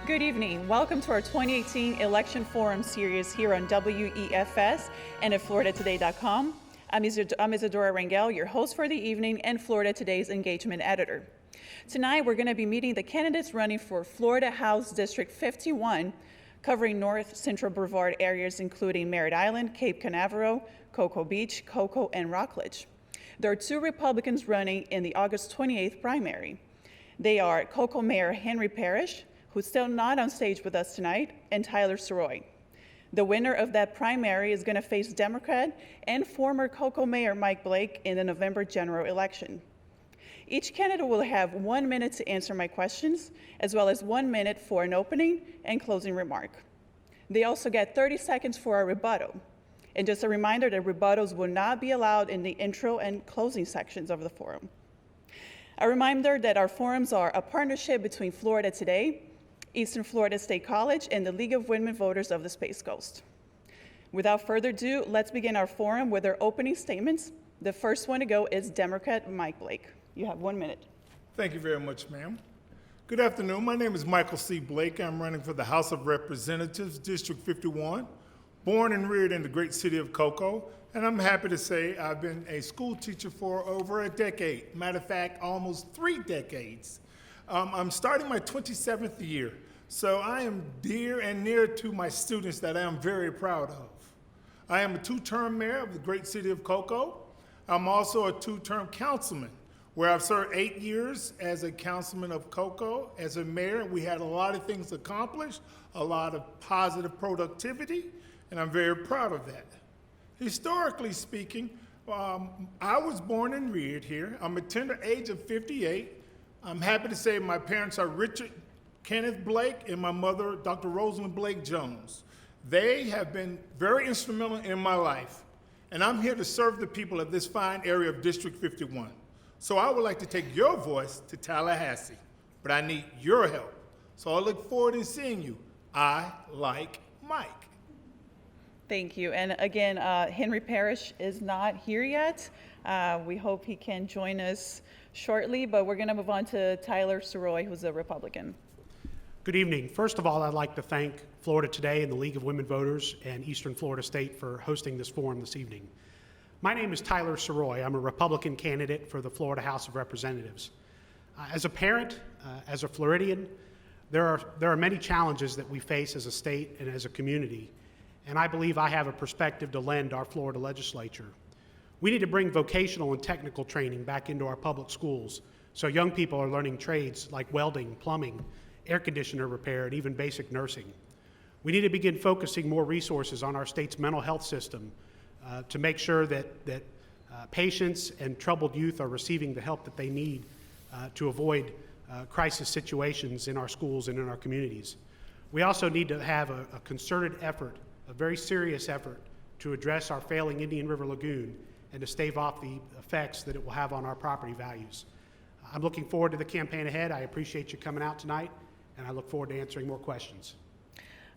Good evening. Welcome to our 2018 Election Forum series here on WEFS and at FloridaToday.com. I'm Isadora Rangel, your host for the evening and Florida Today's engagement editor. Tonight, we're going to be meeting the candidates running for Florida House District 51, covering North Central Brevard areas including Merritt Island, Cape Canaveral, Cocoa Beach, Cocoa, and Rockledge. There are two Republicans running in the August 28th primary. They are Cocoa Mayor Henry Parrish, who's still not on stage with us tonight, and Tyler Soroy. The winner of that primary is going to face Democrat and former Cocoa Mayor Mike Blake in the November general election. Each candidate will have 1 minute to answer my questions, as well as 1 minute for an opening and closing remark. They also get 30 seconds for a rebuttal. And just a reminder that rebuttals will not be allowed in the intro and closing sections of the forum. A reminder that our forums are a partnership between Florida Today, Eastern Florida State College, and the League of Women Voters of the Space Coast. Without further ado, let's begin our forum with our opening statements. The first one to go is Democrat Mike Blake. You have 1 minute. Thank you very much, ma'am. Good afternoon. My name is Michael C. Blake. I'm running for the House of Representatives, District 51, born and reared in the great city of Cocoa. And I'm happy to say I've been a school teacher for over a decade. Matter of fact, almost 3 decades. I'm starting my 27th year. So I am dear and near to my students that I am very proud of. I am a 2-term mayor of the great city of Cocoa. I'm also a 2-term councilman, where I've served 8 years as a councilman of Cocoa. As a mayor, we had a lot of things accomplished, a lot of positive productivity, and I'm very proud of that. Historically speaking, I was born and reared here. I'm a tender age of 58. I'm happy to say my parents are Richard Kenneth Blake and my mother, Dr. Rosamond Blake Jones. They have been very instrumental in my life, and I'm here to serve the people of this fine area of District 51. So I would like to take your voice to Tallahassee, but I need your help. So I look forward to seeing you. I like Mike. Thank you. And again, Henry Parrish is not here yet. We hope he can join us shortly, but we're going to move on to Tyler Soroy, who's a Republican. Good evening. First of all, I'd like to thank Florida Today and the League of Women Voters and Eastern Florida State for hosting this forum this evening. My name is Tyler Soroy. I'm a Republican candidate for the Florida House of Representatives. As a parent, as a Floridian, there are many challenges that we face as a state and as a community, and I believe I have a perspective to lend our Florida legislature. We need to bring vocational and technical training back into our public schools so young people are learning trades like welding, plumbing, air conditioner repair, and even basic nursing. We need to begin focusing more resources on our state's mental health system to make sure that patients and troubled youth are receiving the help that they need to avoid crisis situations in our schools and in our communities. We also need to have a concerted effort, a very serious effort, to address our failing Indian River Lagoon and to stave off the effects that it will have on our property values. I'm looking forward to the campaign ahead. I appreciate you coming out tonight, and I look forward to answering more questions.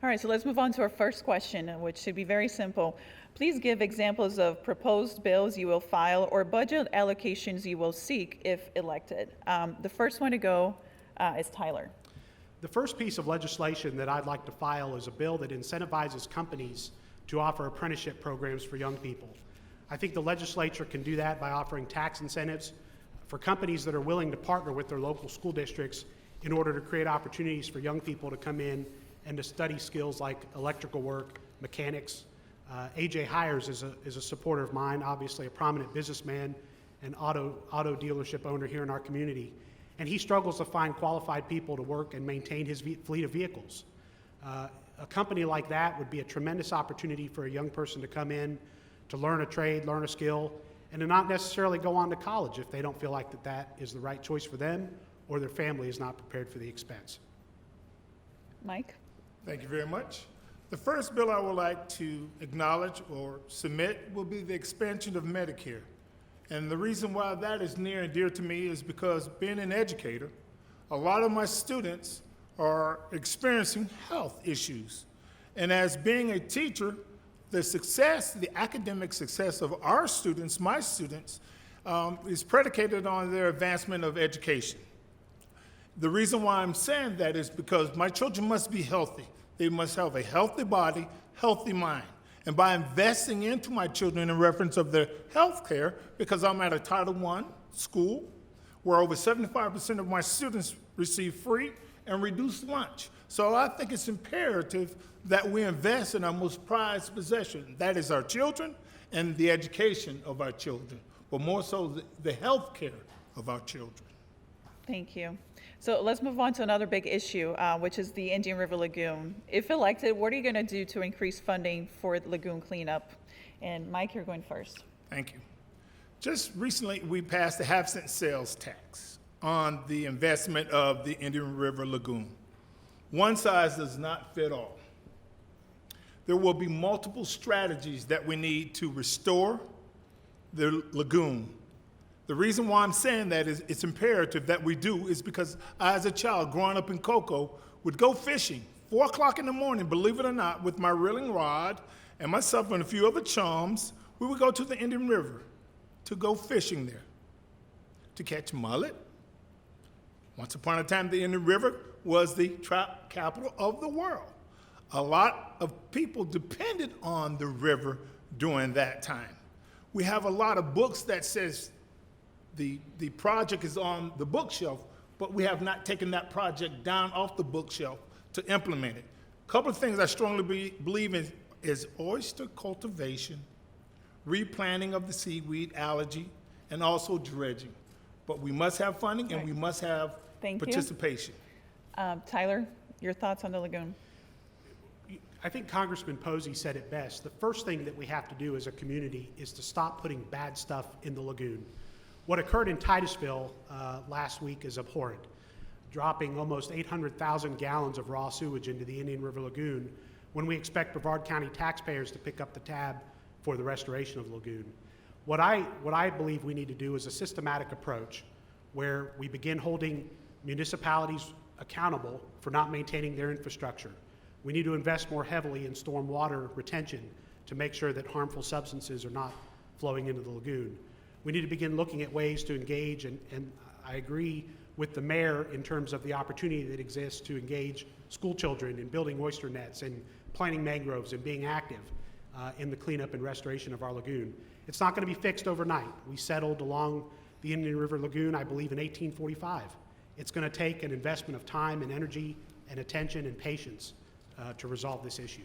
All right, so let's move on to our first question, which should be very simple. Please give examples of proposed bills you will file or budget allocations you will seek if elected. The first one to go is Tyler. The first piece of legislation that I'd like to file is a bill that incentivizes companies to offer apprenticeship programs for young people. I think the legislature can do that by offering tax incentives for companies that are willing to partner with their local school districts in order to create opportunities for young people to come in and to study skills like electrical work, mechanics. AJ Hires is a supporter of mine, obviously a prominent businessman and auto dealership owner here in our community. And he struggles to find qualified people to work and maintain his fleet of vehicles. A company like that would be a tremendous opportunity for a young person to come in, to learn a trade, learn a skill, and to not necessarily go on to college if they don't feel like that is the right choice for them or their family is not prepared for the expense. Mike? Thank you very much. The first bill I would like to acknowledge or submit will be the expansion of Medicare. And the reason why that is near and dear to me is because being an educator, a lot of my students are experiencing health issues. And as being a teacher, the academic success of our students, my students, is predicated on their advancement of education. The reason why I'm saying that is because my children must be healthy. They must have a healthy body, healthy mind. And by investing into my children in reference of their health care, because I'm at a Title I school where over 75% of my students receive free and reduced lunch. So I think it's imperative that we invest in our most prized possession. That is our children and the education of our children, but more so the health care of our children. Thank you. So let's move on to another big issue, which is the Indian River Lagoon. If elected, what are you going to do to increase funding for lagoon cleanup? And Mike, you're going first. Thank you. Just recently, we passed a half-cent sales tax on the investment of the Indian River Lagoon. One size does not fit all. There will be multiple strategies that we need to restore the lagoon. The reason why I'm saying that is it's imperative that we do is because I, as a child growing up in Cocoa, would go fishing 4 o'clock in the morning, believe it or not, with my reeling rod and myself and a few other chums. We would go to the Indian River to go fishing there, to catch mullet. Once upon a time, the Indian River was the trout capital of the world. A lot of people depended on the river during that time. We have a lot of books that says the project is on the bookshelf, but we have not taken that project down off the bookshelf to implement it. A couple of things I strongly believe in is oyster cultivation, replanting of the seaweed, algae, and also dredging. But we must have funding and we must have participation. Tyler, your thoughts on the lagoon? I think Congressman Posey said it best. The first thing that we have to do as a community is to stop putting bad stuff in the lagoon. What occurred in Titusville last week is abhorrent, dropping almost 800,000 gallons of raw sewage into the Indian River Lagoon when we expect Brevard County taxpayers to pick up the tab for the restoration of the lagoon. What I believe we need to do is a systematic approach where we begin holding municipalities accountable for not maintaining their infrastructure. We need to invest more heavily in stormwater retention to make sure that harmful substances are not flowing into the lagoon. We need to begin looking at ways to engage, and I agree with the mayor in terms of the opportunity that exists to engage school children in building oyster nets and planting mangroves and being active in the cleanup and restoration of our lagoon. It's not going to be fixed overnight. We settled along the Indian River Lagoon, I believe, in 1845. It's going to take an investment of time and energy and attention and patience to resolve this issue.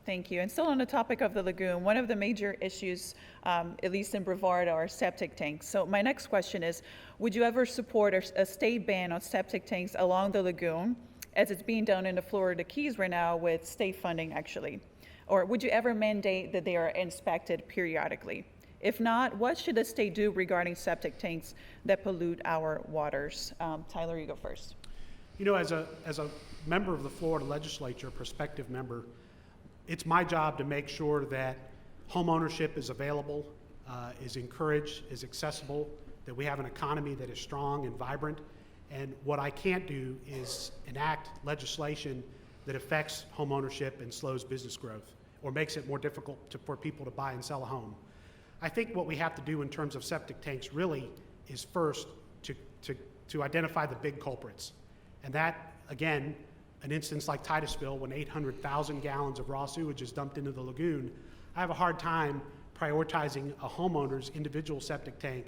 Thank you. And still on the topic of the lagoon, one of the major issues, at least in Brevard, are septic tanks. So my next question is, would you ever support a state ban on septic tanks along the lagoon, as it's being done in the Florida Keys right now with state funding, actually? Or would you ever mandate that they are inspected periodically? If not, what should the state do regarding septic tanks that pollute our waters? Tyler, you go first. You know, as a member of the Florida legislature, prospective member, it's my job to make sure that home ownership is available, is encouraged, is accessible, that we have an economy that is strong and vibrant. And what I can't do is enact legislation that affects home ownership and slows business growth or makes it more difficult for people to buy and sell a home. I think what we have to do in terms of septic tanks really is first to identify the big culprits. And that, again, an instance like Titusville, when 800,000 gallons of raw sewage is dumped into the lagoon, I have a hard time prioritizing a homeowner's individual septic tank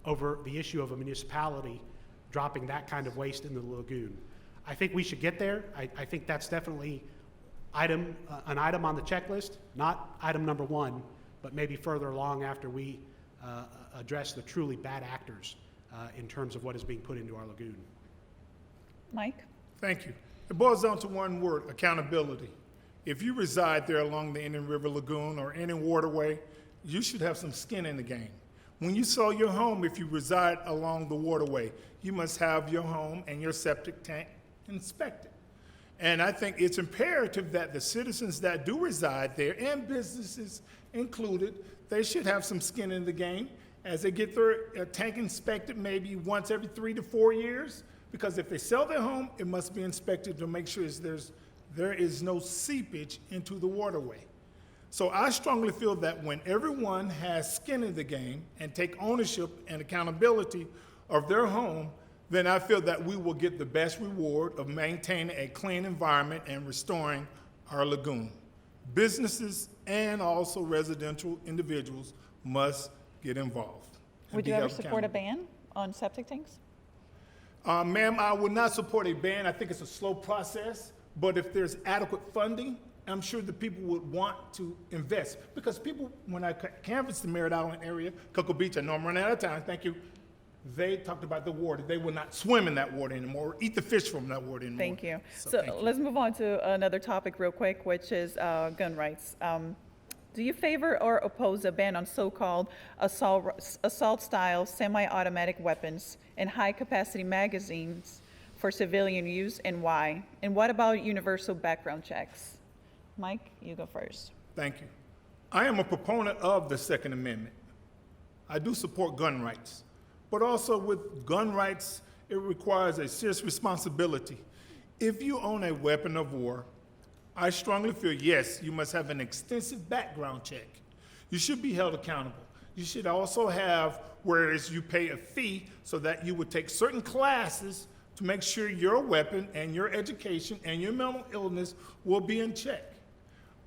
over the issue of a municipality dropping that kind of waste into the lagoon. I think we should get there. I think that's definitely an item on the checklist, not item number one, but maybe further along after we address the truly bad actors in terms of what is being put into our lagoon. Mike? Thank you. It boils down to one word: accountability. If you reside there along the Indian River Lagoon or any waterway, you should have some skin in the game. When you sell your home, if you reside along the waterway, you must have your home and your septic tank inspected. And I think it's imperative that the citizens that do reside there, and businesses included, they should have some skin in the game as they get their tank inspected maybe once every 3 to 4 years. Because if they sell their home, it must be inspected to make sure there is no seepage into the waterway. So I strongly feel that when everyone has skin in the game and take ownership and accountability of their home, then I feel that we will get the best reward of maintaining a clean environment and restoring our lagoon. Businesses and also residential individuals must get involved. and Would be you ever held support a accountable. ban on septic tanks? Ma'am, I would not support a ban. I think it's a slow process, but if there's adequate funding, I'm sure the people would want to invest. Because people, when I canvassed the Merritt Island area, Cocoa Beach, I know I'm running out of time, thank you, they talked about the water. They will not swim in that water anymore, or eat the fish from that water anymore. Thank you. So So thank you. let's move on to another topic real quick, which is gun rights. Do you favor or oppose a ban on so-called assault-style semi-automatic weapons and high-capacity magazines for civilian use, and why? And what about universal background checks? Mike, you go first. Thank you. I am a proponent of the Second Amendment. I do support gun rights, but also with gun rights, it requires a serious responsibility. If you own a weapon of war, I strongly feel, yes, you must have an extensive background check. You should be held accountable. You should also have, whereas you pay a fee so that you would take certain classes to make sure your weapon and your education and your mental illness will be in check.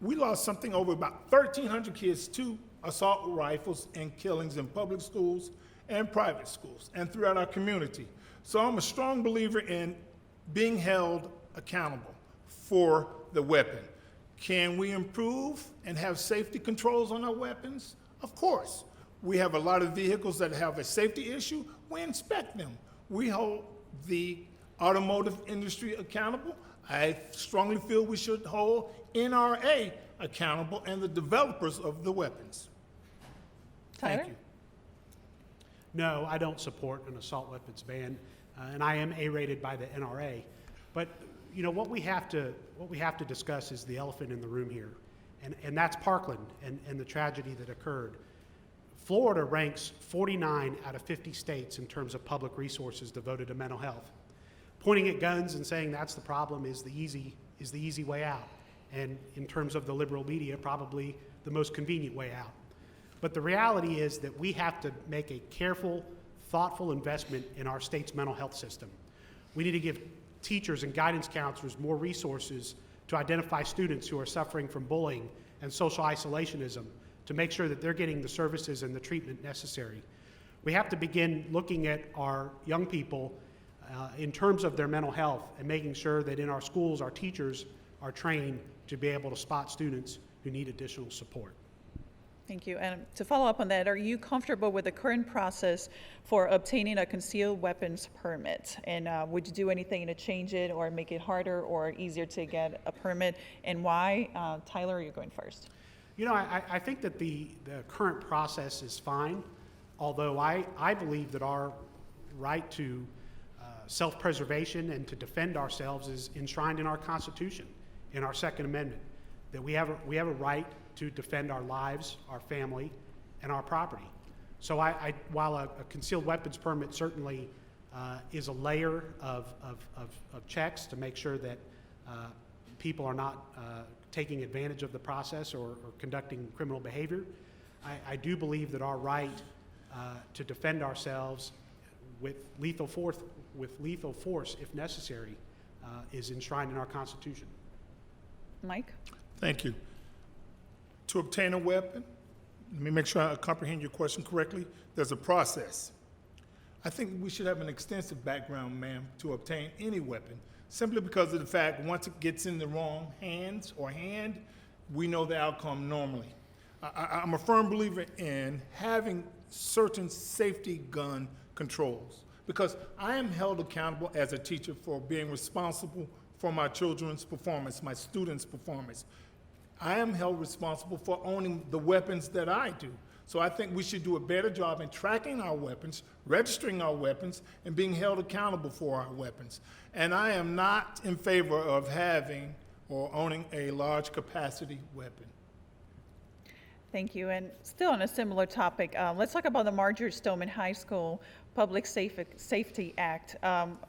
We lost something over about 1,300 kids to assault rifles and killings in public schools and private schools and throughout our community. So I'm a strong believer in being held accountable for the weapon. Can we improve and have safety controls on our weapons? Of course. We have a lot of vehicles that have a safety issue. We inspect them. We hold the automotive industry accountable. I strongly feel we should hold NRA accountable and the developers of the weapons. Tyler? Thank you. No, I don't support an assault weapons ban, and I am A-rated by the NRA. But you know what we have to discuss is the elephant in the room here, and that's Parkland and the tragedy that occurred. Florida ranks 49 out of 50 states in terms of public resources devoted to mental health. Pointing at guns and saying that's the problem is the easy way out, and in terms of the liberal media, probably the most convenient way out. But the reality is that we have to make a careful, thoughtful investment in our state's mental health system. We need to give teachers and guidance counselors more resources to identify students who are suffering from bullying and social isolationism, to make sure that they're getting the services and the treatment necessary. We have to begin looking at our young people in terms of their mental health and making sure that in our schools, our teachers are trained to be able to spot students who need additional support. Thank you. And to follow up on that, are you comfortable with the current process for obtaining a concealed weapons permit? And would you do anything to change it or make it harder or easier to get a permit? And why? Tyler, you're going first. You know, I think that the current process is fine, although I believe that our right to self-preservation and to defend ourselves is enshrined in our Constitution, in our Second Amendment, that we have a right to defend our lives, our family, and our property. So while a concealed weapons permit certainly is a layer of checks to make sure that people are not taking advantage of the process or conducting criminal behavior, I do believe that our right to defend ourselves with lethal force if necessary is enshrined in our Constitution. Mike? Thank you. To obtain a weapon, let me make sure I comprehend your question correctly. There's a process. I think we should have an extensive background, ma'am, to obtain any weapon, simply because of the fact once it gets in the wrong hands or hand, we know the outcome normally. I'm a firm believer in having certain safety gun controls, because I am held accountable as a teacher for being responsible for my children's performance, my students' performance. I am held responsible for owning the weapons that I do. So I think we should do a better job in tracking our weapons, registering our weapons, and being held accountable for our weapons. And I am not in favor of having or owning a large capacity weapon. Thank you. And still on a similar topic, let's talk about the Marjorie Stoneman High School Public Safety Act.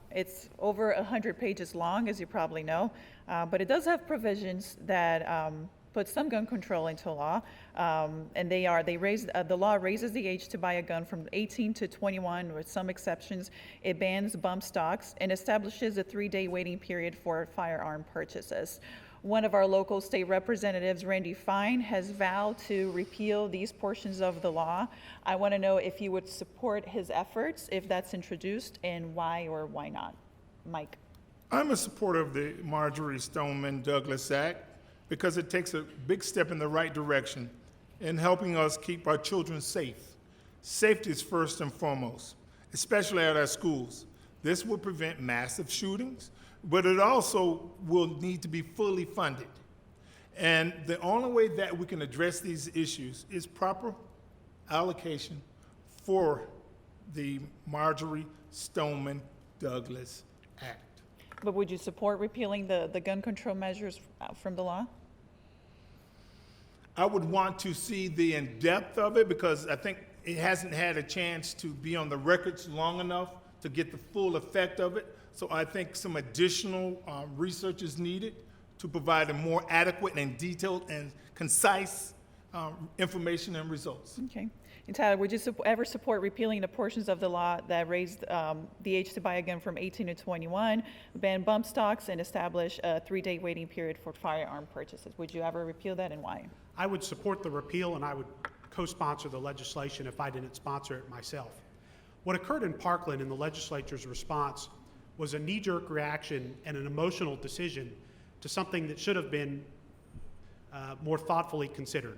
It's over 100 pages long, as you probably know, but it does have provisions that put some gun control into law, and the law raises the age to buy a gun from 18 to 21 with some exceptions. It bans bump stocks and establishes a 3-day waiting period for firearm purchases. One of our local state representatives, Randy Fine, has vowed to repeal these portions of the law. I want to know if you would support his efforts if that's introduced, and why or why not. Mike. I'm a supporter of the Marjorie Stoneman Douglas Act because it takes a big step in the right direction in helping us keep our children safe. Safety is first and foremost, especially at our schools. This will prevent massive shootings, but it also will need to be fully funded. And the only way that we can address these issues is proper allocation for the Marjorie Stoneman Douglas Act. But would you support repealing the gun control measures from the law? I would want to see the in-depth of it because I think it hasn't had a chance to be on the records long enough to get the full effect of it. So I think some additional research is needed to provide a more adequate and detailed and concise information and results. Okay. And Tyler, would you ever support repealing the portions of the law that raised the age to buy a gun from 18 to 21, ban bump stocks, and establish a 3-day waiting period for firearm purchases? Would you ever repeal that, and why? I would support the repeal, and I would co-sponsor the legislation if I didn't sponsor it myself. What occurred in Parkland in the legislature's response was a knee-jerk reaction and an emotional decision to something that should have been more thoughtfully considered.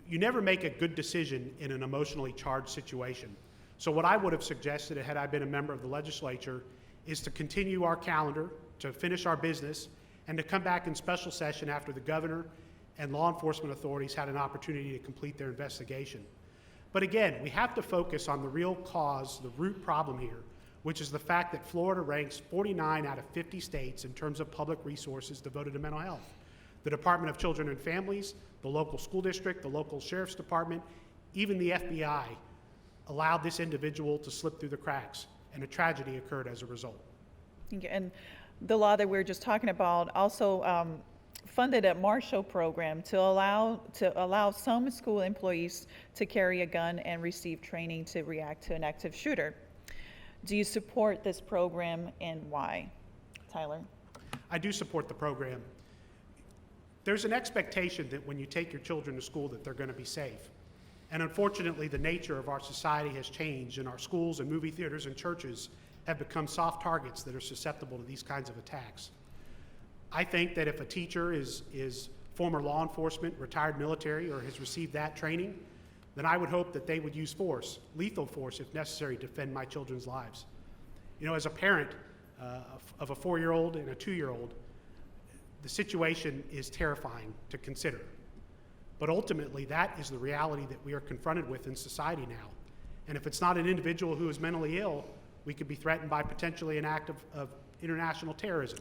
You never make a good decision in an emotionally charged situation. So what I would have suggested had I been a member of the legislature is to continue our calendar, to finish our business, and to come back in special session after the governor and law enforcement authorities had an opportunity to complete their investigation. But again, we have to focus on the real cause, the root problem here, which is the fact that Florida ranks 49 out of 50 states in terms of public resources devoted to mental health. The Department of Children and Families, the local school district, the local sheriff's department, even the FBI allowed this individual to slip through the cracks, and a tragedy occurred as a result. Thank you. And the law that we were just talking about also funded a Marshall program to allow some school employees to carry a gun and receive training to react to an active shooter. Do you support this program, and why? Tyler? I do support the program. There's an expectation that when you take your children to school that they're going to be safe. And unfortunately, the nature of our society has changed, and our schools and movie theaters and churches have become soft targets that are susceptible to these kinds of attacks. I think that if a teacher is former law enforcement, retired military, or has received that training, then I would hope that they would use force, lethal force if necessary, to defend my children's lives. You know, as a parent of a 4-year-old and a 2-year-old, the situation is terrifying to consider. But ultimately, that is the reality that we are confronted with in society now. And if it's not an individual who is mentally ill, we could be threatened by potentially an act of international terrorism.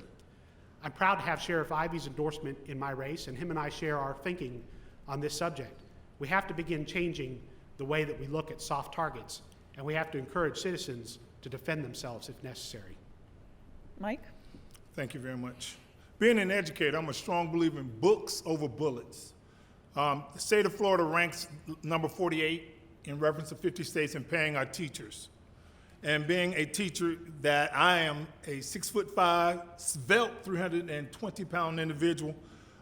I'm proud to have Sheriff Ivey's endorsement in my race, and him and I share our thinking on this subject. We have to begin changing the way that we look at soft targets, and we have to encourage citizens to defend themselves if necessary. Mike? Thank you very much. Being an educator, I'm a strong believer in books over bullets. The state of Florida ranks number 48 in reference to 50 states in paying our teachers. And being a teacher that I am a 6'5", svelte, 320-pound individual,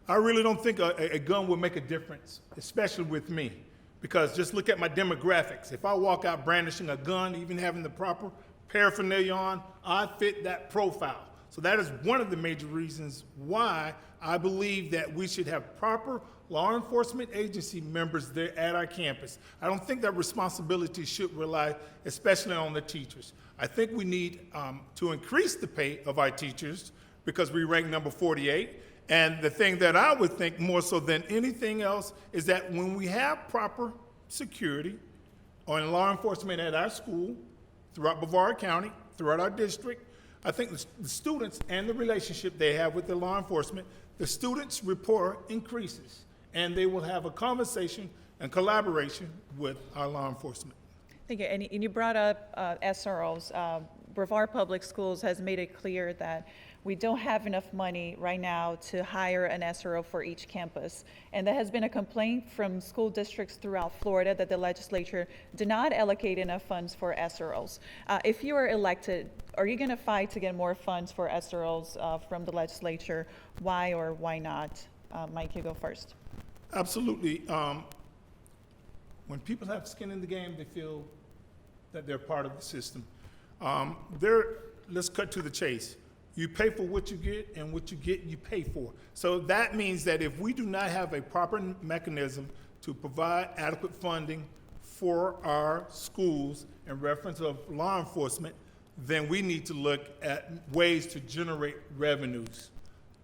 I really don't think a gun will make a difference, especially with me. Because just look at my demographics. If I walk out brandishing a gun, even having the proper paraphernalia on, I fit that profile. So that is one of the major reasons why I believe that we should have proper law enforcement agency members there at our campus. I don't think that responsibility should rely especially on the teachers. I think we need to increase the pay of our teachers because we rank number 48. And the thing that I would think more so than anything else is that when we have proper security on law enforcement at our school, throughout Brevard County, throughout our district, I think the students and the relationship they have with the law enforcement, the students' rapport increases, and they will have a conversation and collaboration with our law enforcement. Thank you. And you brought up SROs. Brevard Public Schools has made it clear that we don't have enough money right now to hire an SRO for each campus. And that has been a complaint from school districts throughout Florida that the legislature did not allocate enough funds for SROs. If you are elected, are you going to fight to get more funds for SROs from the legislature? Why or why not? Mike, you go first. Absolutely. When people have skin in the game, they feel that they're part of the system. Let's cut to the chase. You pay for what you get, and what you get, you pay for. So that means that if we do not have a proper mechanism to provide adequate funding for our schools in reference of law enforcement, then we need to look at ways to generate revenues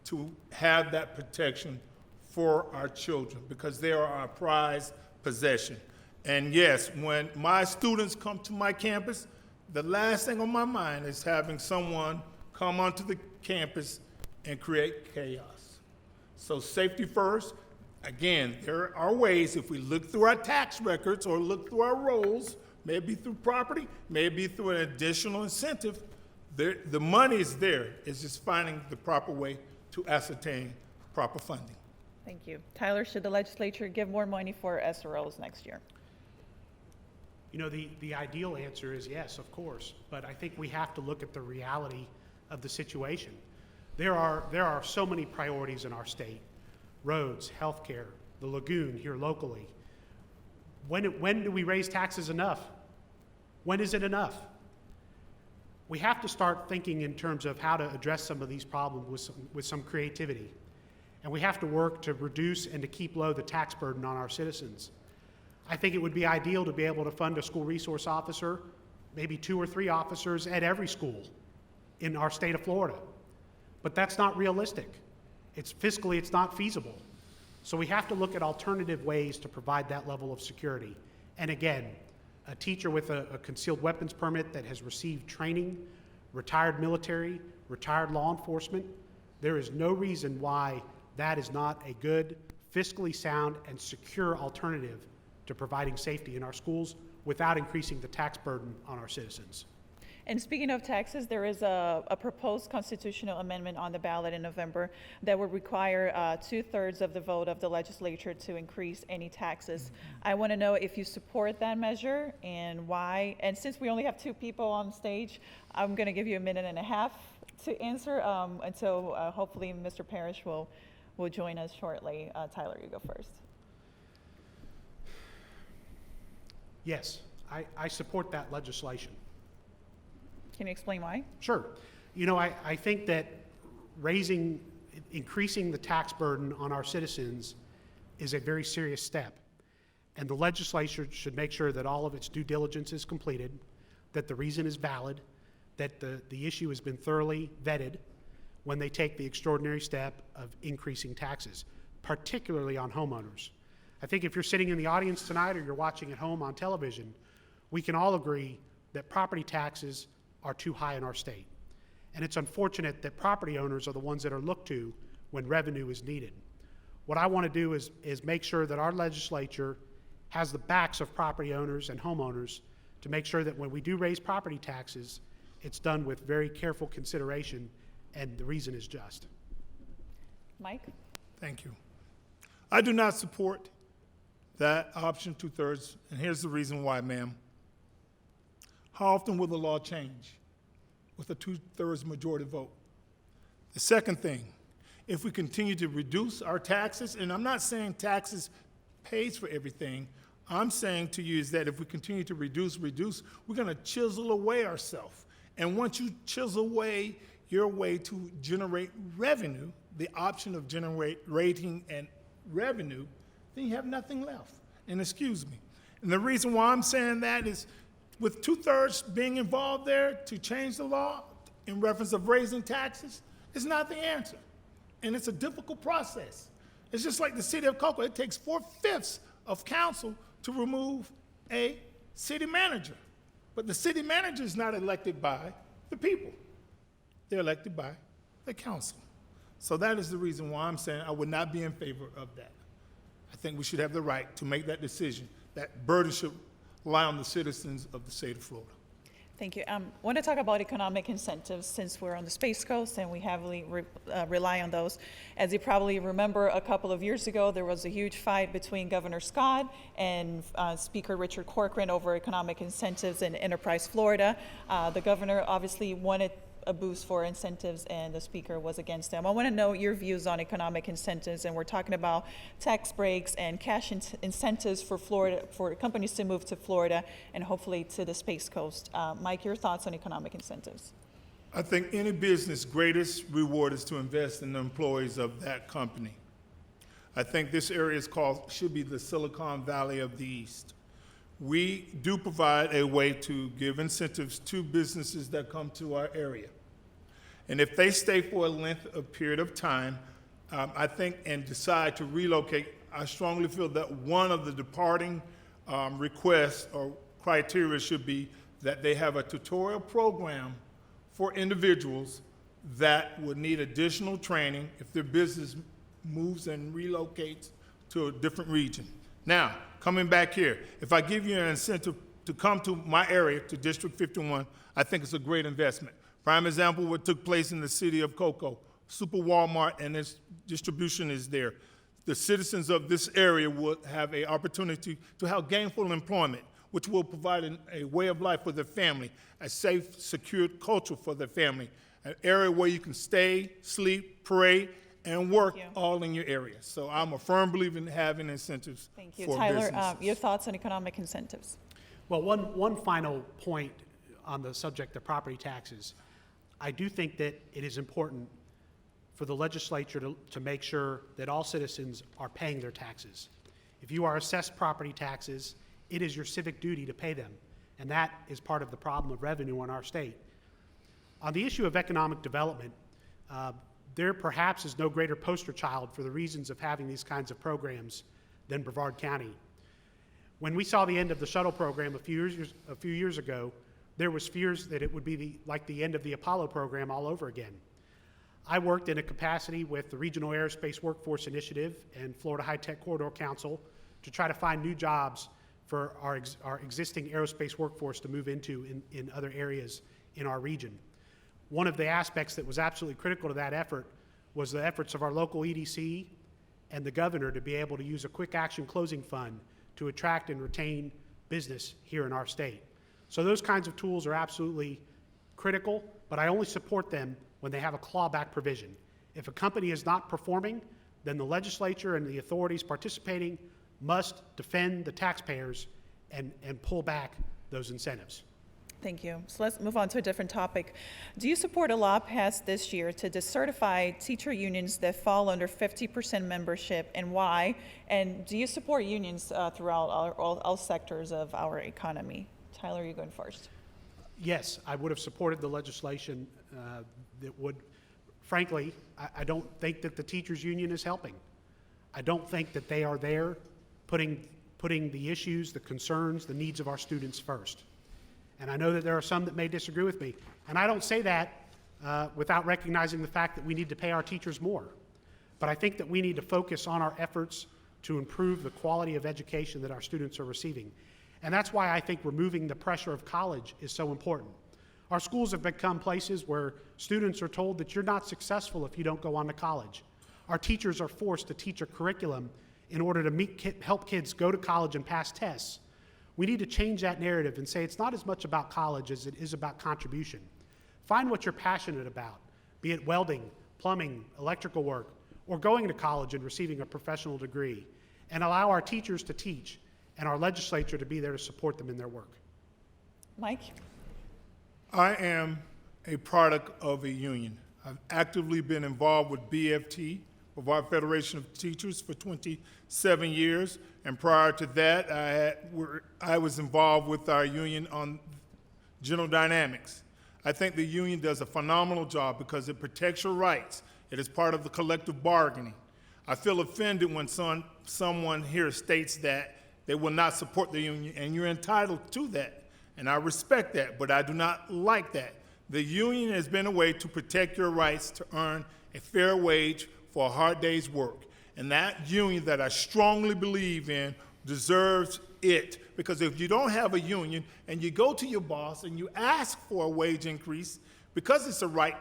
to have that protection for our children, because they are our prized possession. And yes, when my students come to my campus, the last thing on my mind is having someone come onto the campus and create chaos. So safety first. Again, there are ways, if we look through our tax records or look through our rolls, maybe through property, maybe through an additional incentive, the money is there. It's just finding the proper way to ascertain proper funding. Thank you. Tyler, should the legislature give more money for SROs next year? You know, the ideal answer is yes, of course, but I think we have to look at the reality of the situation. There are so many priorities in our state: roads, healthcare, the lagoon here locally. When do we raise taxes enough? When is it enough? We have to start thinking in terms of how to address some of these problems with some creativity. And we have to work to reduce and to keep low the tax burden on our citizens. I think it would be ideal to be able to fund a school resource officer, maybe 2 or 3 officers at every school in our state of Florida. But that's not realistic. Fiscally, it's not feasible. So we have to look at alternative ways to provide that level of security. And again, a teacher with a concealed weapons permit that has received training, retired military, retired law enforcement, there is no reason why that is not a good, fiscally sound, and secure alternative to providing safety in our schools without increasing the tax burden on our citizens. And speaking of taxes, there is a proposed constitutional amendment on the ballot in November that would require 2/3 of the vote of the legislature to increase any taxes. I want to know if you support that measure and why. And since we only have 2 people on stage, I'm going to give you a minute and a half to answer until hopefully Mr. Parrish will join us shortly. Tyler, you go first. Yes, I support that legislation. Can you explain why? Sure. You know, I think that increasing the tax burden on our citizens is a very serious step. And the legislature should make sure that all of its due diligence is completed, that the reason is valid, that the issue has been thoroughly vetted when they take the extraordinary step of increasing taxes, particularly on homeowners. I think if you're sitting in the audience tonight or you're watching at home on television, we can all agree that property taxes are too high in our state. And it's unfortunate that property owners are the ones that are looked to when revenue is needed. What I want to do is make sure that our legislature has the backs of property owners and homeowners to make sure that when we do raise property taxes, it's done with very careful consideration and the reason is just. Mike? Thank you. I do not support that option, 2/3, and here's the reason why, ma'am. How often will the law change with a 2/3 majority vote? The second thing, if we continue to reduce our taxes, and I'm not saying taxes pays for everything, I'm saying to you is that if we continue to reduce, we're going to chisel away ourselves. And once you chisel away your way to generate revenue, the option of generating and revenue, then you have nothing left. And excuse me. And the reason why I'm saying that is with 2/3 being involved there to change the law in reference of raising taxes is not the answer. And it's a difficult process. It's just like the city of Cocoa. It takes 4/5 of council to remove a city manager. But the city manager is not elected by the people. They're elected by the council. So that is the reason why I'm saying I would not be in favor of that. I think we should have the right to make that decision. That burden should lie on the citizens of the state of Florida. Thank you. I want to talk about economic incentives since we're on the Space Coast and we heavily rely on those. As you probably remember, a couple of years ago, there was a huge fight between Governor Scott and Speaker Richard Corcoran over economic incentives in Enterprise, Florida. The governor obviously wanted a boost for incentives and the speaker was against them. I want to know your views on economic incentives, and we're talking about tax breaks and cash incentives for Florida, for companies to move to Florida and hopefully to the Space Coast. Mike, your thoughts on economic incentives? I think any business' greatest reward is to invest in the employees of that company. I think this area should be the Silicon Valley of the East. We do provide a way to give incentives to businesses that come to our area. And if they stay for a length of period of time, I think, and decide to relocate, I strongly feel that one of the departing requests or criteria should be that they have a tutorial program for individuals that would need additional training if their business moves and relocates to a different region. Now, coming back here, if I give you an incentive to come to my area, to District 51, I think it's a great investment. Prime example, what took place in the city of Cocoa. Super Walmart and its distribution is there. The citizens of this area would have an opportunity to have gainful employment, which will provide a way of life for their family, a safe, secure culture for their family, an area where you can stay, sleep, pray, and work all in your area. So I'm a firm believer in having incentives for businesses. Thank you. Tyler, your thoughts on economic incentives? Well, one final point on the subject of property taxes. I do think that it is important for the legislature to make sure that all citizens are paying their taxes. If you are assessed property taxes, it is your civic duty to pay them, and that is part of the problem of revenue in our state. On the issue of economic development, there perhaps is no greater poster child for the reasons of having these kinds of programs than Brevard County. When we saw the end of the shuttle program a few years ago, there was fears that it would be like the end of the Apollo program all over again. I worked in a capacity with the Regional Aerospace Workforce Initiative and Florida High Tech Corridor Council to try to find new jobs for our existing aerospace workforce to move into in other areas in our region. One of the aspects that was absolutely critical to that effort was the efforts of our local EDC and the governor to be able to use a quick action closing fund to attract and retain business here in our state. So those kinds of tools are absolutely critical, but I only support them when they have a clawback provision. If a company is not performing, then the legislature and the authorities participating must defend the taxpayers and pull back those incentives. Thank you. So let's move on to a different topic. Do you support a law passed this year to decertify teacher unions that fall under 50% membership, and why? And do you support unions throughout all sectors of our economy? Tyler, you're going first. Yes, I would have supported the legislation that would, frankly, I don't think that the teachers union is helping. I don't think that they are there putting the issues, the concerns, the needs of our students first. And I know that there are some that may disagree with me. And I don't say that without recognizing the fact that we need to pay our teachers more. But I think that we need to focus on our efforts to improve the quality of education that our students are receiving. And that's why I think removing the pressure of college is so important. Our schools have become places where students are told that you're not successful if you don't go on to college. Our teachers are forced to teach a curriculum in order to help kids go to college and pass tests. We need to change that narrative and say it's not as much about college as it is about contribution. Find what you're passionate about, be it welding, plumbing, electrical work, or going to college and receiving a professional degree, and allow our teachers to teach and our legislature to be there to support them in their work. Mike? I am a product of a union. I've actively been involved with BFT, Brevard Federation of Teachers, for 27 years, and prior to that, I was involved with our union on General Dynamics. I think the union does a phenomenal job because it protects your rights. It is part of the collective bargaining. I feel offended when someone here states that they will not support the union, and you're entitled to that, and I respect that, but I do not like that. The union has been a way to protect your rights to earn a fair wage for a hard day's work, and that union that I strongly believe in deserves it. Because if you don't have a union and you go to your boss and you ask for a wage increase, because it's a right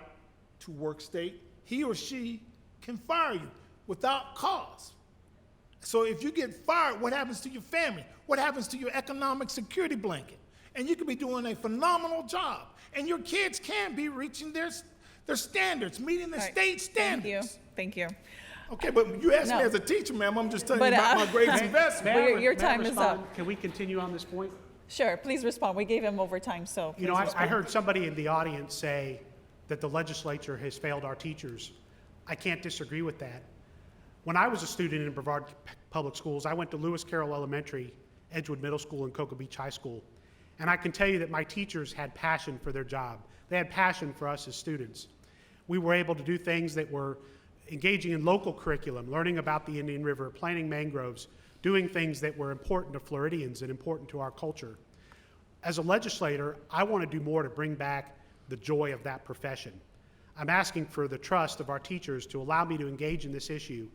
to work state, he or she can fire you without cause. So if you get fired, what happens to your family? What happens to your economic security blanket? And you could be doing a phenomenal job, and your kids can be reaching their standards, meeting the state standards. Thank you. Okay, but you asked me as a teacher, ma'am. I'm just telling you about my greatest investment. Well, your time is respond? up. Can we continue on this point? Sure, please respond. We gave him overtime, so You know, please I heard somebody in the audience say that the legislature has failed our teachers. I can't disagree with that. When I was a student in Brevard Public Schools, I went to Lewis Carroll Elementary, Edgewood Middle School, and Cocoa Beach High School. And I can tell you that my teachers had passion for their job. They had passion for us as students. We were able to do things that were engaging in local curriculum, learning about the Indian River, planting mangroves, doing things that were important to Floridians and important to our culture. As a legislator, I want to do more to bring back the joy of that profession. I'm asking for the trust of our teachers to allow me to engage in this issue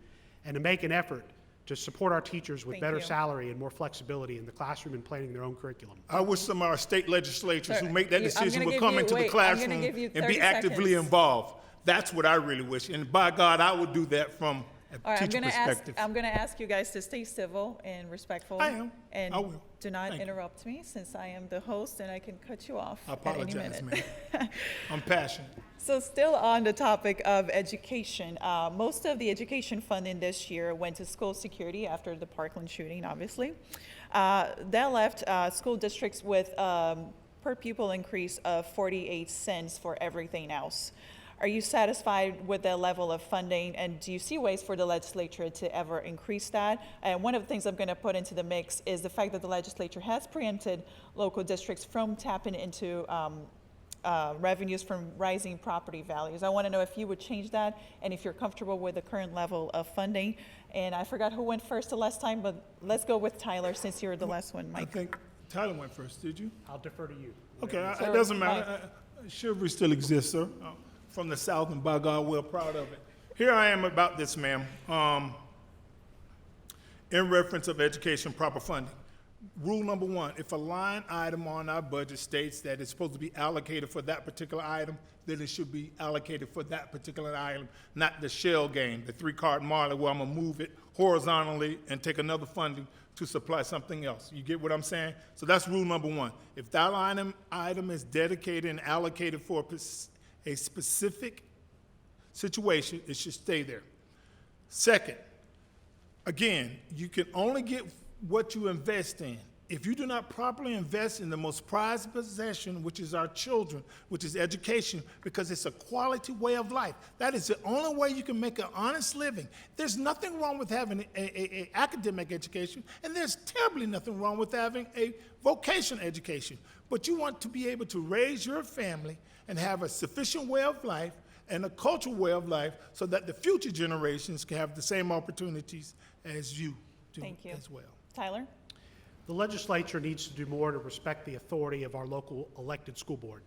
and to make an effort to support our teachers with better salary and more flexibility in the classroom and planning their own curriculum. I wish some of our state legislatures Sir, who make that decision would give come you- into wait, the I'm classroom gonna give you and be 30 actively seconds. involved. That's what I really wish. And by God, I would do that from a All right, teacher perspective. I'm gonna ask you guys to stay civil and respectful. I am. And I will. do not Thank you. interrupt me, since I am the host and I can cut you off I at any apologize, minute. ma'am. I'm passionate. So still on the topic of education, most of the education funding this year went to school security after the Parkland shooting, obviously. That left school districts with per pupil increase of 48 cents for everything else. Are you satisfied with the level of funding, and do you see ways for the legislature to ever increase that? And one of the things I'm going to put into the mix is the fact that the legislature has preempted local districts from tapping into revenues from rising property values. I want to know if you would change that and if you're comfortable with the current level of funding. And I forgot who went first the last time, but let's go with Tyler since you're the last one, I Mike. think Tyler went first, did you? I'll defer to you. Okay, So, it doesn't Mike. matter. Chivalry still exists, sir. From the South, and by God, we're proud of it. Here I am about this, ma'am. In reference of education proper funding. Rule number one, if a line item on our budget states that it's supposed to be allocated for that particular item, then it should be allocated for that particular item, not the shell game, the three-card Marley where I'm gonna move it horizontally and take another funding to supply something else. You get what I'm saying? So that's rule number one. If that item is dedicated and allocated for a specific situation, it should stay there. Second, again, you can only get what you invest in. If you do not properly invest in the most prized possession, which is our children, which is education, because it's a quality way of life. That is the only way you can make an honest living. There's nothing wrong with having a academic education, and there's terribly nothing wrong with having a vocational education. But you want to be able to raise your family and have a sufficient way of life and a cultural way of life so that the future generations can have the same opportunities as you do Thank you. as well. Tyler? The legislature needs to do more to respect the authority of our local elected school board.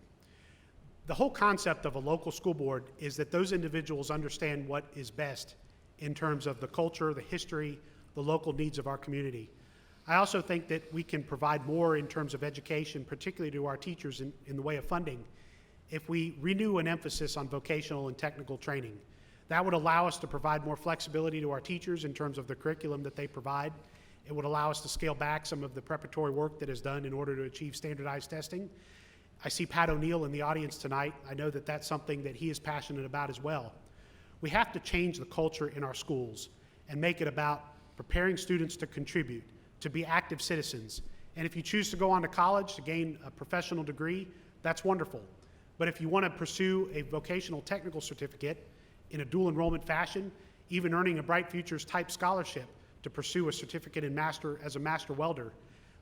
The whole concept of a local school board is that those individuals understand what is best in terms of the culture, the history, the local needs of our community. I also think that we can provide more in terms of education, particularly to our teachers in the way of funding, if we renew an emphasis on vocational and technical training. That would allow us to provide more flexibility to our teachers in terms of the curriculum that they provide. It would allow us to scale back some of the preparatory work that is done in order to achieve standardized testing. I see Pat O'Neill in the audience tonight. I know that that's something that he is passionate about as well. We have to change the culture in our schools and make it about preparing students to contribute, to be active citizens. And if you choose to go on to college to gain a professional degree, that's wonderful. But if you want to pursue a vocational technical certificate in a dual enrollment fashion, even earning a Bright Futures type scholarship to pursue a certificate in as a master welder,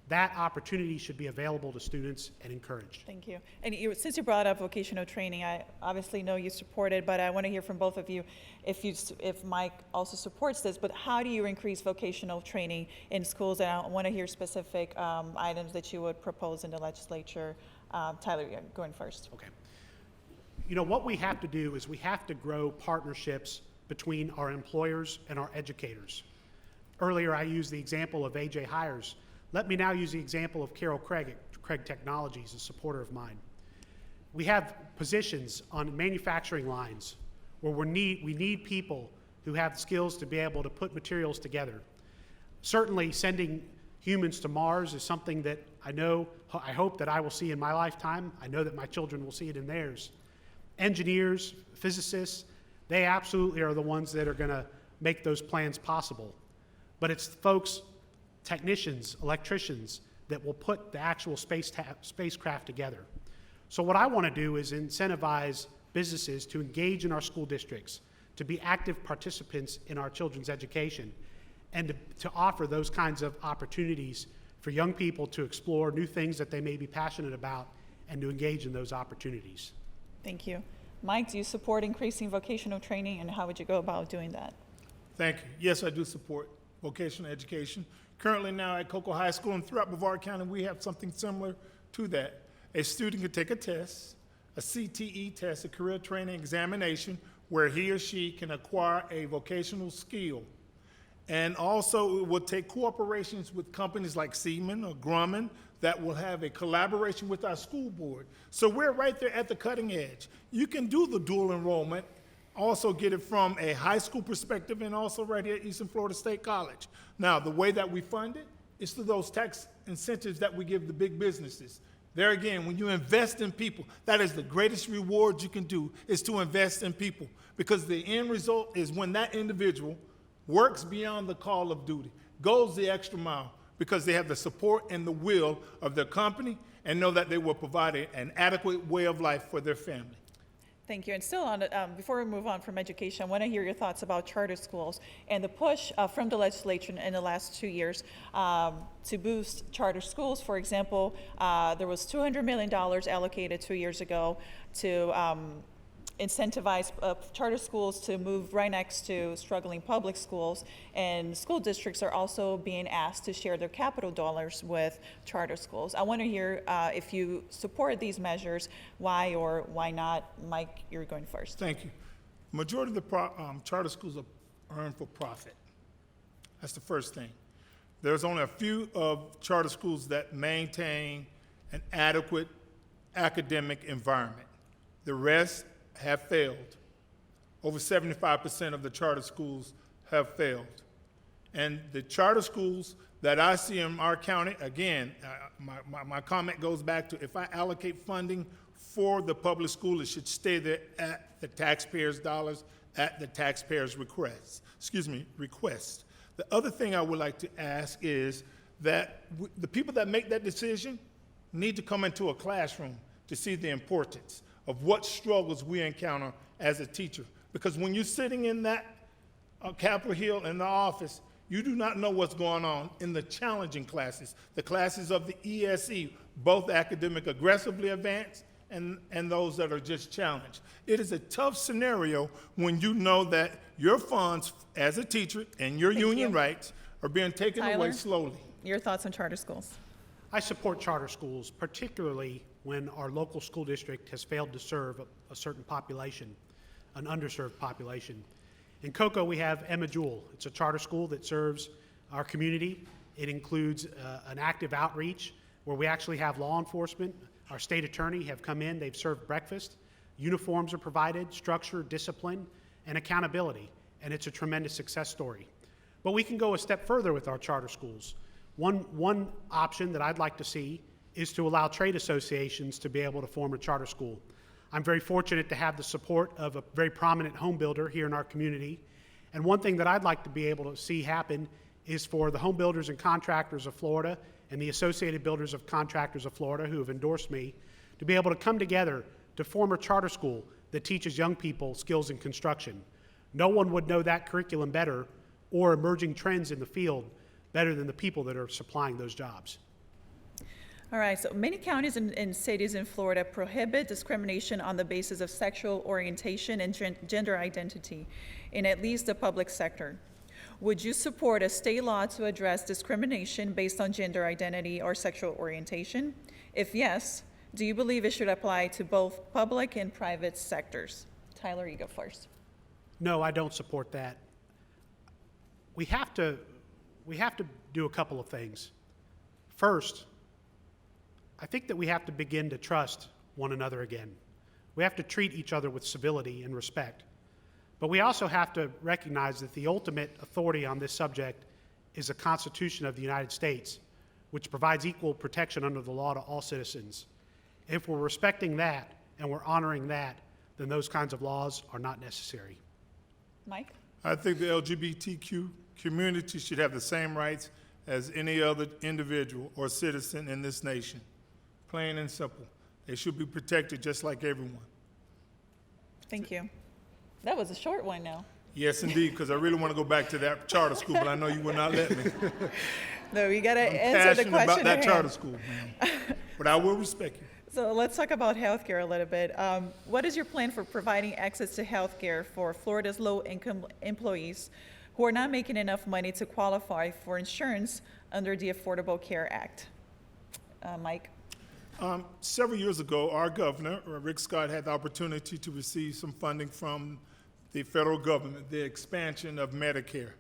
that opportunity should be available to students and encouraged. Thank you. And since you brought up vocational training, I obviously know you support it, but I want to hear from both of you if Mike also supports this, but how do you increase vocational training in schools? And I want to hear specific items that you would propose in the legislature. Tyler, you're going first. Okay. You know, what we have to do is we have to grow partnerships between our employers and our educators. Earlier, I used the example of AJ Hires. Let me now use the example of Carol Craig at Craig Technologies, a supporter of mine. We have positions on manufacturing lines where we need people who have skills to be able to put materials together. Certainly sending humans to Mars is something that I hope that I will see in my lifetime. I know that my children will see it in theirs. Engineers, physicists, they absolutely are the ones that are going to make those plans possible. But it's folks, technicians, electricians, that will put the actual spacecraft together. So what I want to do is incentivize businesses to engage in our school districts, to be active participants in our children's education, and to offer those kinds of opportunities for young people to explore new things that they may be passionate about and to engage in those opportunities. Thank you. Mike, do you support increasing vocational training, and how would you go about doing that? Thank you. Yes, I do support vocational education. Currently now at Cocoa High School and throughout Brevard County, we have something similar to that. A student can take a test, a CTE test, a career training examination, where he or she can acquire a vocational skill. And also it will take cooperations with companies like Siemens or Grumman that will have a collaboration with our school board. So we're right there at the cutting edge. You can do the dual enrollment, also get it from a high school perspective, and also right here at Eastern Florida State College. Now, the way that we fund it is through those tax incentives that we give the big businesses. There again, when you invest in people, that is the greatest reward you can do, is to invest in people. Because the end result is when that individual works beyond the call of duty, goes the extra mile, because they have the support and the will of their company and know that they will provide an adequate way of life for their family. Thank you. And still on, before we move on from education, I want to hear your thoughts about charter schools and the push from the legislature in the last 2 years to boost charter schools. For example, there was $200 million allocated 2 years ago to incentivize charter schools to move right next to struggling public schools, and school districts are also being asked to share their capital dollars with charter schools. I want to hear if you support these measures, why or why not. Mike, you're going first. Thank you. Majority of the charter schools are earned for profit. That's the first thing. There's only a few of charter schools that maintain an adequate academic environment. The rest have failed. Over 75% of the charter schools have failed. And the charter schools that I see in our county, again, my comment goes back to, if I allocate funding for the public school, it should stay there at the taxpayers' dollars, at the taxpayers' request. The other thing I would like to ask is that the people that make that decision need to come into a classroom to see the importance of what struggles we encounter as a teacher. Because when you're sitting in that Capitol Hill in the office, you do not know what's going on in the challenging classes, the classes of the ESE, both academic aggressively advanced and those that are just challenged. It is a tough scenario when you know that your funds as a teacher and your union rights are being taken away slowly. Your thoughts on charter schools? I support charter schools, particularly when our local school district has failed to serve a certain population, an underserved population. In Cocoa, we have Emma Jewell. It's a charter school that serves our community. It includes an active outreach where we actually have law enforcement. Our state attorney have come in, they've served breakfast. Uniforms are provided, structure, discipline, and accountability, and it's a tremendous success story. But we can go a step further with our charter schools. One option that I'd like to see is to allow trade associations to be able to form a charter school. I'm very fortunate to have the support of a very prominent home builder here in our community. And one thing that I'd like to be able to see happen is for the home builders and contractors of Florida and the Associated Builders of Contractors of Florida who have endorsed me to be able to come together to form a charter school that teaches young people skills in construction. No one would know that curriculum better or emerging trends in the field better than the people that are supplying those jobs. All right, so many counties and cities in Florida prohibit discrimination on the basis of sexual orientation and gender identity in at least the public sector. Would you support a state law to address discrimination based on gender identity or sexual orientation? If yes, do you believe it should apply to both public and private sectors? Tyler, you go first. No, I don't support that. We have to do a couple of things. First, I think that we have to begin to trust one another again. We have to treat each other with civility and respect. But we also have to recognize that the ultimate authority on this subject is the Constitution of the United States, which provides equal protection under the law to all citizens. If we're respecting that and we're honoring that, then those kinds of laws are not necessary. Mike? I think the LGBTQ community should have the same rights as any other individual or citizen in this nation. Plain and simple. They should be protected just like everyone. Thank you. That was a short one now. Yes, indeed, because I really want to go back to that charter school, but I know you will not let me. No, you got to I'm answer the passionate about question that at charter hand. school, ma'am. But I will respect you. So let's talk about healthcare a little bit. What is your plan for providing access to healthcare for Florida's low-income employees who are not making enough money to qualify for insurance under the Affordable Care Act? Mike? Several years ago, our governor, Rick Scott, had the opportunity to receive some funding from the federal government, the expansion of Medicare,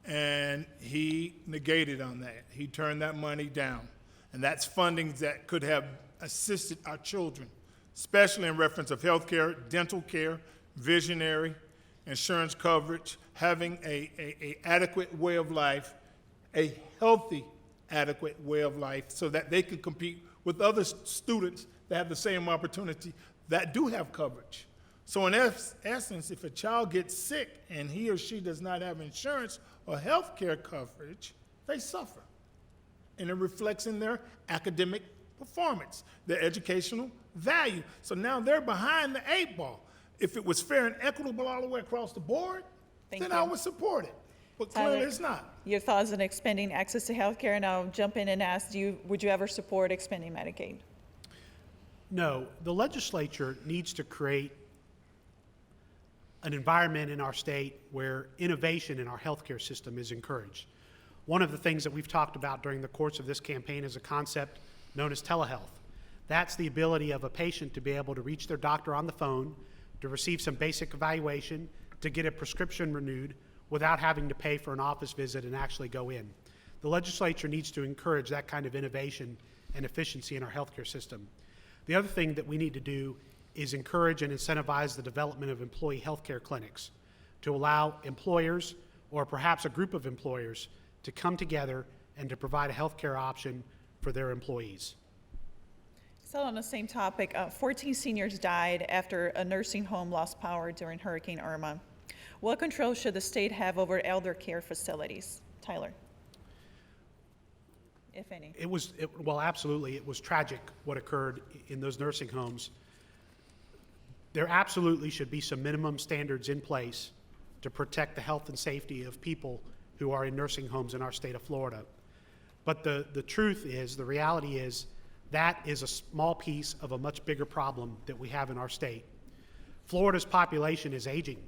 and he negated on that. He turned that money down, and that's funding that could have assisted our children, especially in reference of health care, dental care, visionary, insurance coverage, having a adequate way of life, a healthy, adequate way of life, so that they can compete with other students that have the same opportunity that do have coverage. So in essence, if a child gets sick and he or she does not have insurance or health care coverage, they suffer. And it reflects in their academic performance, their educational value. So now they're behind the 8 ball. If it was fair and equitable all the way across the board, Thank then you. I would support it. But Tyler, clearly it's not. Your thoughts on expanding access to healthcare, and I'll jump in and ask you, would you ever support expanding Medicaid? No, the legislature needs to create an environment in our state where innovation in our healthcare system is encouraged. One of the things that we've talked about during the course of this campaign is a concept known as telehealth. That's the ability of a patient to be able to reach their doctor on the phone, to receive some basic evaluation, to get a prescription renewed without having to pay for an office visit and actually go in. The legislature needs to encourage that kind of innovation and efficiency in our healthcare system. The other thing that we need to do is encourage and incentivize the development of employee healthcare clinics to allow employers or perhaps a group of employers to come together and to provide a healthcare option for their employees. Still on the same topic, 14 seniors died after a nursing home lost power during Hurricane Irma. What control should the state have over elder care facilities? Tyler, if any. Well, absolutely, it was tragic what occurred in those nursing homes. There absolutely should be some minimum standards in place to protect the health and safety of people who are in nursing homes in our state of Florida. But the truth is, the reality is, that is a small piece of a much bigger problem that we have in our state. Florida's population is aging,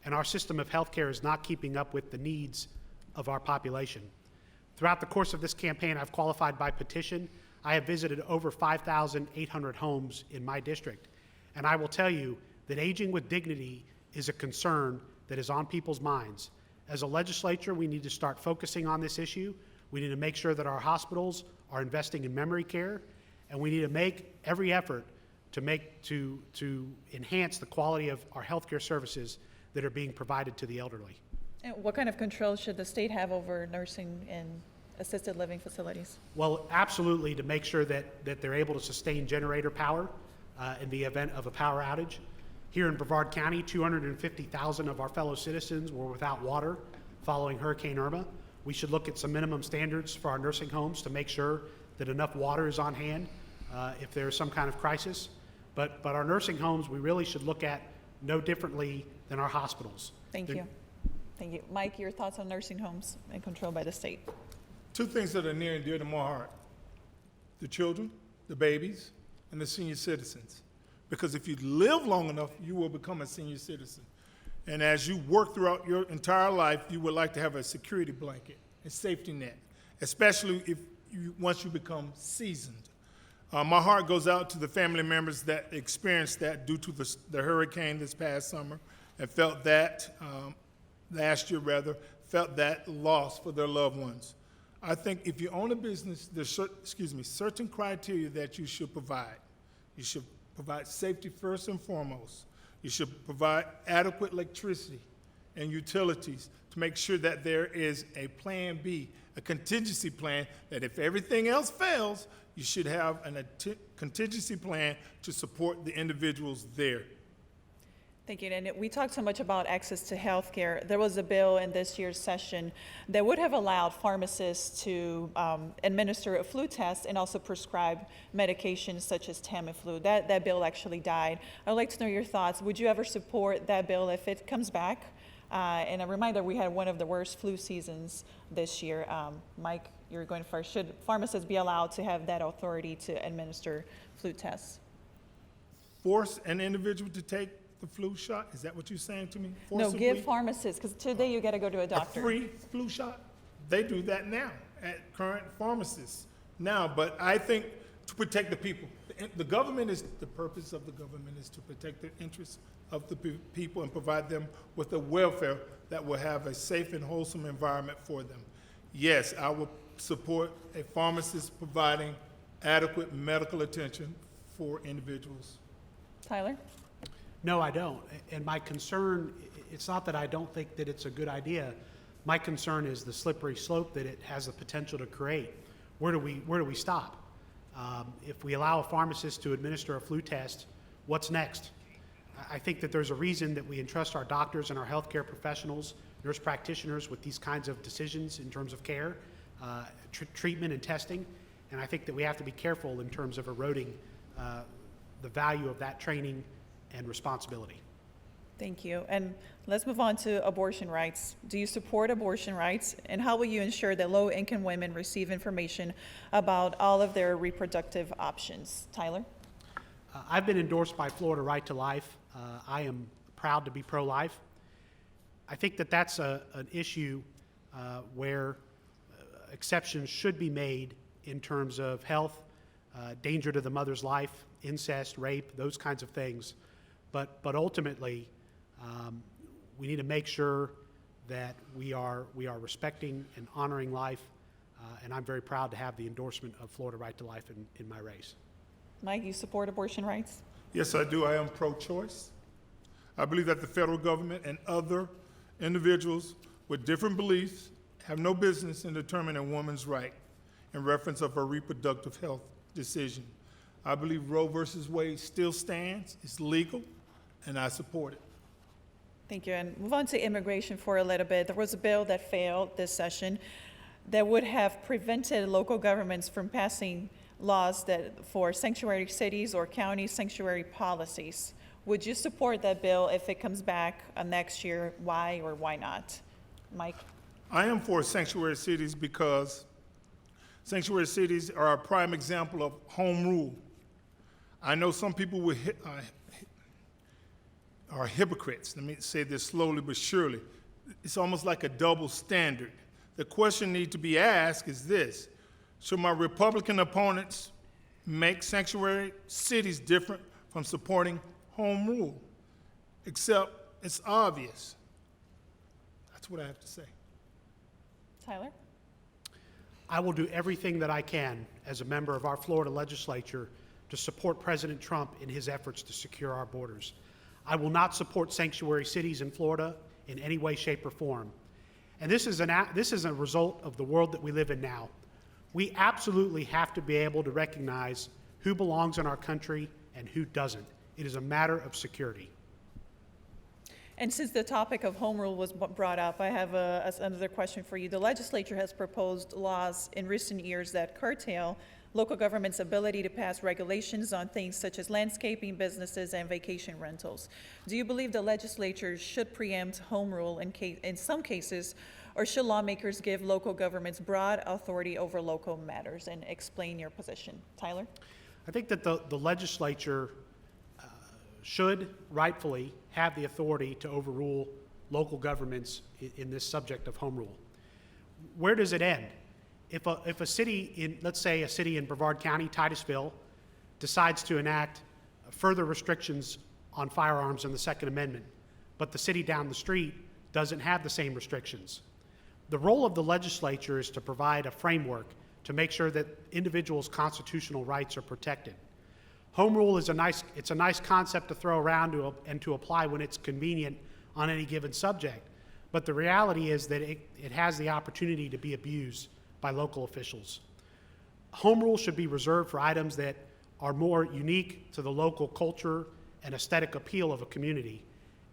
and our system of healthcare is not keeping up with the needs of our population. Throughout the course of this campaign, I've qualified by petition. I have visited over 5,800 homes in my district, and I will tell you that aging with dignity is a concern that is on people's minds. As a legislature, we need to start focusing on this issue. We need to make sure that our hospitals are investing in memory care, and we need to make every effort to enhance the quality of our healthcare services that are being provided to the elderly. And what kind of control should the state have over nursing and assisted living facilities? Well, absolutely, to make sure that they're able to sustain generator power in the event of a power outage. Here in Brevard County, 250,000 of our fellow citizens were without water following Hurricane Irma. We should look at some minimum standards for our nursing homes to make sure that enough water is on hand if there is some kind of crisis. But our nursing homes, we really should look at no differently than our hospitals. Thank you. Thank you. Mike, your thoughts on nursing homes and controlled by the state? Two things that are near and dear to my heart: the children, the babies, and the senior citizens. Because if you live long enough, you will become a senior citizen. And as you work throughout your entire life, you would like to have a security blanket, a safety net, especially once you become seasoned. My heart goes out to the family members that experienced that due to the hurricane this past summer and felt that, last year rather, felt that loss for their loved ones. I think if you own a business, there's certain criteria that you should provide. You should provide safety first and foremost. You should provide adequate electricity and utilities to make sure that there is a plan B, a contingency plan, that if everything else fails, you should have a contingency plan to support the individuals there. Thank you. And we talked so much about access to health care. There was a bill in this year's session that would have allowed pharmacists to administer a flu test and also prescribe medications such as Tamiflu. That bill actually died. I'd like to know your thoughts. Would you ever support that bill if it comes back? And a reminder, we had one of the worst flu seasons this year. Mike, you're going first. Should pharmacists be allowed to have that authority to administer flu tests? Force an individual to take the flu shot? Is that what you're saying to me? No, Forcibly? give pharmacists, because today you got to go to a A doctor. free flu shot? They do that now at current pharmacists now, but I think to protect the people. The purpose of the government is to protect the interests of the people and provide them with a welfare that will have a safe and wholesome environment for them. Yes, I will support a pharmacist providing adequate medical attention for individuals. Tyler? No, I don't. And my concern, it's not that I don't think that it's a good idea. My concern is the slippery slope that it has the potential to create. Where do we stop? If we allow a pharmacist to administer a flu test, what's next? I think that there's a reason that we entrust our doctors and our healthcare professionals, nurse practitioners with these kinds of decisions in terms of care, treatment and testing. And I think that we have to be careful in terms of eroding the value of that training and responsibility. Thank you. And let's move on to abortion rights. Do you support abortion rights? And how will you ensure that low-income women receive information about all of their reproductive options? Tyler? I've been endorsed by Florida Right to Life. I am proud to be pro-life. I think that that's an issue where exceptions should be made in terms of health, danger to the mother's life, incest, rape, those kinds of things. But ultimately, we need to make sure that we are respecting and honoring life, and I'm very proud to have the endorsement of Florida Right to Life in my race. Mike, you support abortion rights? Yes, I do. I am pro-choice. I believe that the federal government and other individuals with different beliefs have no business in determining a woman's right in reference of her reproductive health decision. I believe Roe versus Wade still stands, it's legal, and I support it. Thank you. And move on to immigration for a little bit. There was a bill that failed this session that would have prevented local governments from passing laws that for sanctuary cities or county sanctuary policies. Would you support that bill if it comes back next year? Why or why not? Mike? I am for sanctuary cities because sanctuary cities are a prime example of home rule. I know some people are hypocrites. Let me say this slowly but surely. It's almost like a double standard. The question need to be asked is this: should my Republican opponents make sanctuary cities different from supporting home rule? Except it's obvious. That's what I have to say. Tyler? I will do everything that I can as a member of our Florida legislature to support President Trump in his efforts to secure our borders. I will not support sanctuary cities in Florida in any way, shape, or form. And this is a result of the world that we live in now. We absolutely have to be able to recognize who belongs in our country and who doesn't. It is a matter of security. And since the topic of home rule was brought up, I have another question for you. The legislature has proposed laws in recent years that curtail local government's ability to pass regulations on things such as landscaping businesses and vacation rentals. Do you believe the legislature should preempt home rule in some cases, or should lawmakers give local governments broad authority over local matters? And explain your position. Tyler? I think that the legislature should rightfully have the authority to overrule local governments in this subject of home rule. Where does it end? If a city let's say a city in Brevard County, Titusville, decides to enact further restrictions on firearms in the Second Amendment, but the city down the street doesn't have the same restrictions, The role of the legislature is to provide a framework to make sure that individuals' constitutional rights are protected. Home rule is a nice concept to throw around and to apply when it's convenient on any given subject. But the reality is that it has the opportunity to be abused by local officials. Home rule should be reserved for items that are more unique to the local culture and aesthetic appeal of a community,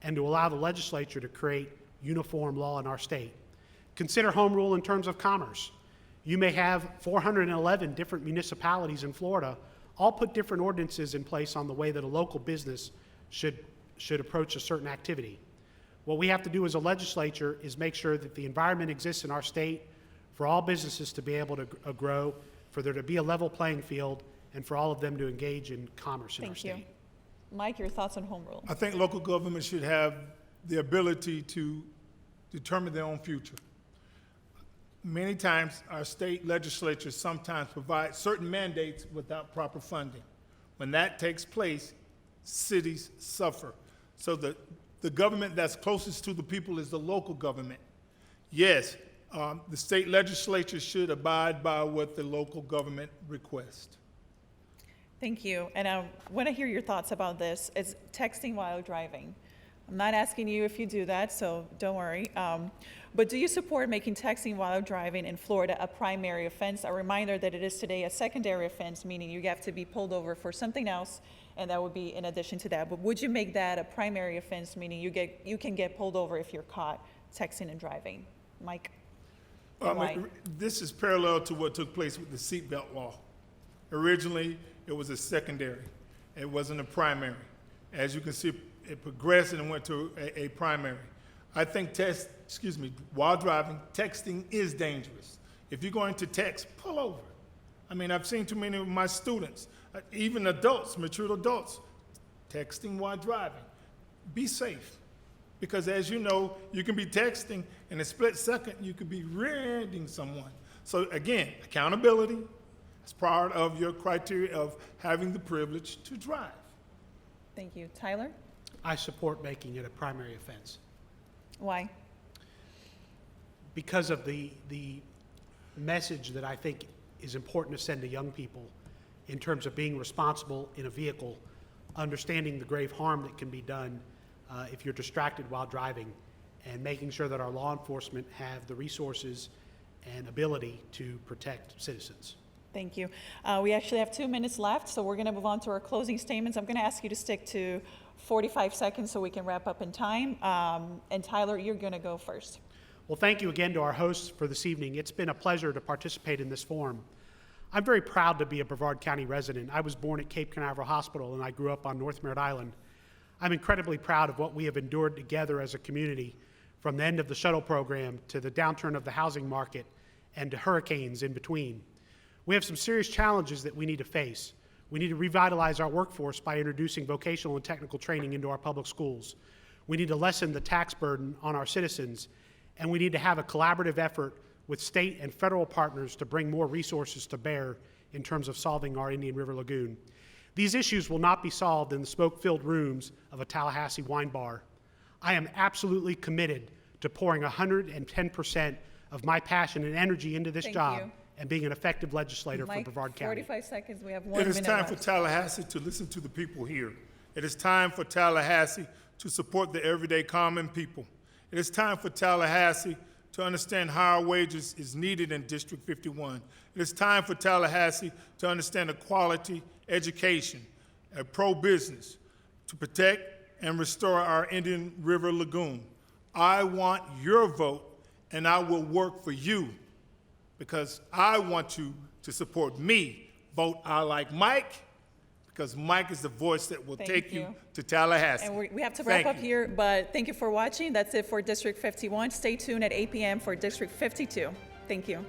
and to allow the legislature to create uniform law in our state. Consider home rule in terms of commerce. You may have 411 different municipalities in Florida, all put different ordinances in place on the way that a local business should approach a certain activity. What we have to do as a legislature is make sure that the environment exists in our state for all businesses to be able to grow, for there to be a level playing field, and for all of them to engage in commerce in our state. Thank you. Mike, your thoughts on home rule? I think local government should have the ability to determine their own future. Many times, our state legislatures sometimes provide certain mandates without proper funding. When that takes place, cities suffer. So the government that's closest to the people is the local government. Yes, the state legislature should abide by what the local government requests. Thank you. And I want to hear your thoughts about this. It's texting while driving. I'm not asking you if you do that, so don't worry. But do you support making texting while driving in Florida a primary offense? A reminder that it is today a secondary offense, meaning you have to be pulled over for something else, and that would be in addition to that. But would you make that a primary offense, meaning you can get pulled over if you're caught texting and driving? Mike? Why? This is parallel to what took place with the seatbelt law. Originally, it was a secondary. It wasn't a primary. As you can see, it progressed and it went to a primary. I think while driving, texting is dangerous. If you're going to text, pull over. I mean, I've seen too many of my students, even adults, mature adults, texting while driving. Be safe. Because as you know, you can be texting, in a split second, you could be rear-ending someone. So again, accountability is part of your criteria of having the privilege to drive. Thank you. Tyler? I support making it a primary offense. Why? Because of the message that I think is important to send to young people in terms of being responsible in a vehicle, understanding the grave harm that can be done if you're distracted while driving, and making sure that our law enforcement have the resources and ability to protect citizens. Thank you. We actually have 2 minutes left, so we're going to move on to our closing statements. I'm going to ask you to stick to 45 seconds so we can wrap up in time. And Tyler, you're going to go first. Well, thank you again to our hosts for this evening. It's been a pleasure to participate in this forum. I'm very proud to be a Brevard County resident. I was born at Cape Canaveral Hospital, and I grew up on North Merritt Island. I'm incredibly proud of what we have endured together as a community, from the end of the shuttle program to the downturn of the housing market and to hurricanes in between. We have some serious challenges that we need to face. We need to revitalize our workforce by introducing vocational and technical training into our public schools. We need to lessen the tax burden on our citizens, and we need to have a collaborative effort with state and federal partners to bring more resources to bear in terms of solving our Indian River Lagoon. These issues will not be solved in the smoke-filled rooms of a Tallahassee wine bar. I am absolutely committed to pouring 110% of my passion and energy into this job and being an effective legislator for Brevard County. 45 seconds. We have 1 minute left. It is time for Tallahassee to listen to the people here. It is time for Tallahassee to support the everyday common people. It is time for Tallahassee to understand higher wages is needed in District 51. It is time for Tallahassee to understand equality, education, pro-business, to protect and restore our Indian River Lagoon. I want your vote, and I will work for you, because I want you to support me. Vote I like Mike, because Mike is the voice that will take you to Tallahassee. And we have to wrap up here, but thank you for watching. That's it for District 51. Stay tuned at 8 p.m. for District 52. Thank you.